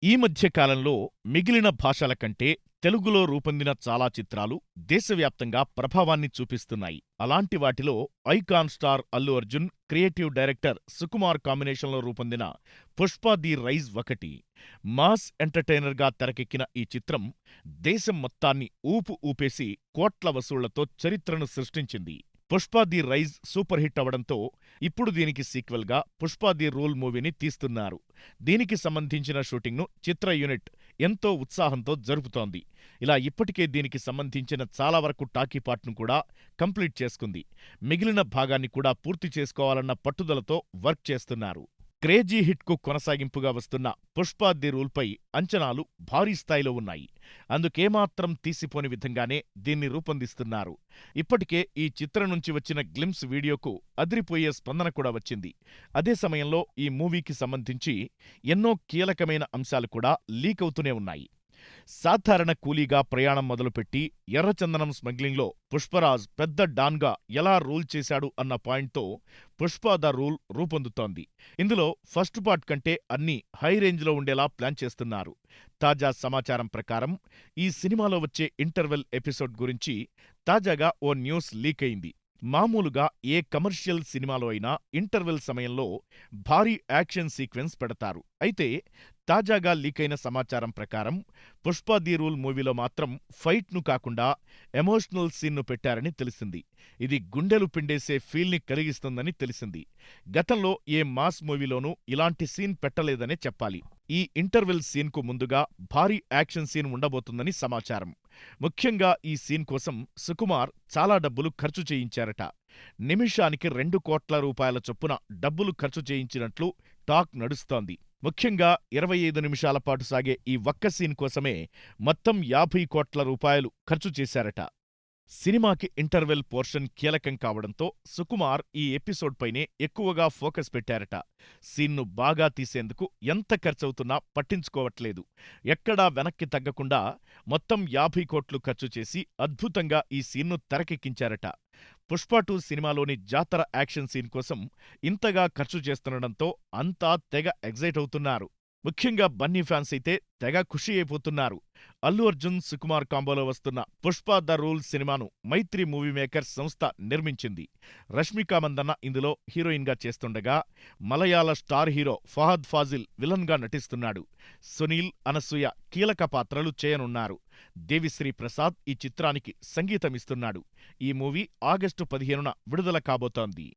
ఈ మధ్య కాలంలో మిగిలిన భాషల కంటే తెలుగులో రూపొందిన చాలా చిత్రాలు దేశవ్యాప్తంగా ప్రభావాన్ని చూపిస్తున్నాయి. అలాంటి వాటిలో icon star Allu Arjun, creative director Sukumar కాంబినేషన్లో రూపొందిన 'పుష్ప ది రైజ్' ఒకటి. మాస్ ఎంటర్టైనర్గా తెరకెక్కిన ఈ చిత్రం దేశం మొత్తాన్ని ఊపేసి కోట్ల వసూళ్లతో చరిత్రను సృష్టించింది. 'Pushpa the Rise' super hit అవడంతో ఇప్పుడు దీనికి సీక్వెల్గా 'పుష్ప ది రూల్' మూవీని తీస్తున్నారు. దీనికి సంబంధించిన షూటింగ్ను చిత్ర యూనిట్ ఎంతో ఉత్సాహంతో జరుపుతోంది. ఇలా ఇప్పటికే దీనికి సంబంధించిన చాలా వరకు టాకీ పార్ట్ను కూడా కంప్లీట్ చేసుకుంది. మిగిలిన భాగాన్ని కూడా పూర్తి చేసుకోవాలన్న పట్టుదలతో వర్క్ చేస్తున్నారు. క్రేజీ హిట్కు కొనసాగింపుగా వస్తున్న 'పుష్ప ది రూల్'పై అంచనాలు భారీ స్థాయిలో ఉన్నాయి. అందుకేమాత్రం తీసిపోని విధంగానే దీన్ని రూపొందిస్తున్నారు. ఇప్పటికే ఈ చిత్రం నుంచి వచ్చిన గ్లింప్స్ వీడియోకు అదిరిపోయే స్పందన కూడా వచ్చింది. అదే సమయంలో ఈ మూవీకి సంబంధించి ఎన్నో కీలకమైన అంశాలు కూడా లీక్ అవుతూనే ఉన్నాయి. సాధారణ కూలీగా ప్రయాణం మొదలుపెట్టి ఎర్రచందనం స్మగ్లింగ్లో పుష్పరాజ్ పెద్ద డాన్గా ఎలా రూల్ చేశాడు అన్న పాయింట్తో 'పుష్ప ద రూల్' రూపొందుతోంది. ఇందులో ఫస్ట్ పార్ట్ కంటే అన్నీ హై రేంజ్లో ఉండేలా ప్లాన్ చేస్తున్నారు. తాజా సమాచారం ప్రకారం ఈ సినిమాలో వచ్చే ఇంటర్వెల్ ఎపిసోడ్ గురించి తాజాగా ఓ న్యూస్ లీక్ అయింది. మామూలుగా ఏ కమర్షియల్ సినిమాలో అయినా ఇంటర్వెల్ సమయంలో భారీ యాక్షన్ సీక్వెన్స్ పెడతారు. అయితే తాజాగా లీకైన సమాచారం ప్రకారం 'పుష్ప ది రూల్' మూవీలో మాత్రం ఫైట్ను కాకుండా ఎమోషనల్ సీన్ను పెట్టారని తెలిసింది. ఇది గుండెలు పిండేసే ఫీల్ని కలిగిస్తుందని తెలిసింది. గతంలో ఏ మాస్ మూవీలోనూ ఇలాంటి సీన్ పెట్టలేదనే చెప్పాలి. ఈ ఇంటర్వెల్ సీన్కు ముందుగా భారీ యాక్షన్ సీన్ ఉండబోతుందని సమాచారం. ముఖ్యంగా ఈ సీన్ కోసం సుకుమార్ చాలా డబ్బులు ఖర్చు చేయించారట. నిమిషానికి 2 కోట్ల రూపాయల చొప్పున డబ్బులు ఖర్చు చేయించినట్లు టాక్ నడుస్తోంది. ముఖ్యంగా 25 నిమిషాల పాటు సాగే ఈ ఒక్క సీన్ కోసమే మొత్తం 50 కోట్ల రూపాయలు ఖర్చు చేశారట. సినిమాకి ఇంటర్వెల్ పోర్షన్ కీలకం కావడంతో సుకుమార్ ఈ ఎపిసోడ్ పైనే ఎక్కువగా ఫోకస్ పెట్టారట. సీన్ను బాగా తీసేందుకు ఎంత ఖర్చవుతున్నా పట్టించుకోవట్లేదు. ఎక్కడా వెనక్కి తగ్గకుండా మొత్తం 50 కోట్లు ఖర్చు చేసి అద్భుతంగా ఈ సీన్ను తెరకెక్కించారట. 'పుష్ప 2' సినిమాలోని జాతర యాక్షన్ సీన్ కోసం ఇంతగా ఖర్చు చేస్తుండడంతో అంతా తెగ ఎగ్జైట్ అవుతున్నారు. ముఖ్యంగా బన్నీ ఫ్యాన్స్ అయితే తెగ ఖుషి అయిపోతున్నారు. అల్లు అర్జున్, సుకుమార్ కాంబోలో వస్తున్న 'పుష్ప ద రూల్' సినిమాను మైత్రి మూవీ మేకర్స్ సంస్థ నిర్మించింది. రష్మిక మందన్న ఇందులో హీరోయిన్గా చేస్తుండగా మలయాళ స్టార్ హీరో ఫహద్ ఫాజిల్ విలన్గా నటిస్తున్నాడు. సునీల్, అనసూయ కీలక పాత్రలు చేయనున్నారు. దేవిశ్రీ ప్రసాద్ ఈ చిత్రానికి సంగీతమిస్తున్నాడు. ఈ మూవీ ఆగస్టు 15న విడుదల కాబోతోంది.